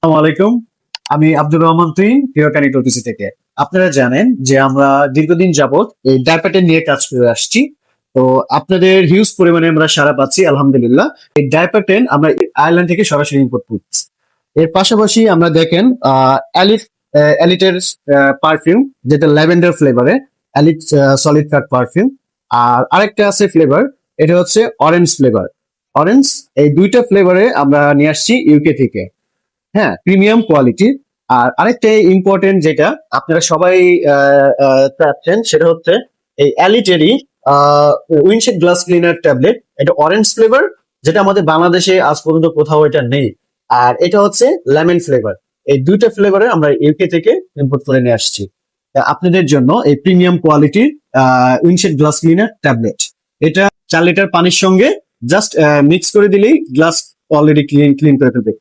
আসসালামু আলাইকুম। আমি আব্দুর রহমান তুই হিরোকানি টপিসি থেকে। আপনারা জানেন যে আমরা দীর্ঘদিন যাবত এই ডায়াপাটেন নিয়ে কাজ করে আসছি। তো আপনাদের হিউজ পরিমাণে আমরা সাড়া পাচ্ছি আলহামদুলিল্লাহ। এই ডায়াপাটেন আমরা আয়ারল্যান্ড থেকে সরাসরি ইম্পোর্ট করছি। এর পাশাপাশি আমরা দেখেন অ্যালিট অ্যালিটের পারফিউম, যেটা ল্যাভেন্ডার ফ্লেভারে, অ্যালিট সলিড কাট পারফিউম। আর আরেকটা আছে ফ্লেভার, এটা হচ্ছে অরেঞ্জ ফ্লেভার। অরেঞ্জ, এই দুইটা ফ্লেভারে আমরা নিয়ে আসছি ইউকে থেকে। হ্যাঁ, প্রিমিয়াম কোয়ালিটি। আর আরেকটা ইম্পর্টেন্ট যেটা আপনারা সবাই চাচ্ছেন, সেটা হচ্ছে এই অ্যালিটেরি উইন্ডশিল্ড গ্লাস ক্লিনার ট্যাবলেট। এটা অরেঞ্জ ফ্লেভার, যেটা আমাদের বাংলাদেশে আজ পর্যন্ত কোথাও এটা নেই। আর এটা হচ্ছে লেমন ফ্লেভার। এই দুইটা ফ্লেভারে আমরা ইউকে থেকে ইম্পোর্ট করে নিয়ে আসছি। তা আপনাদের জন্য এই প্রিমিয়াম কোয়ালিটির উইন্ডশিল্ড গ্লাস ক্লিনার ট্যাবলেট, এটা 4 লিটার পানির সঙ্গে জাস্ট মিক্স করে দিলেই গ্লাস অলরেডি ক্লিন ক্লিন করে ফেলবে।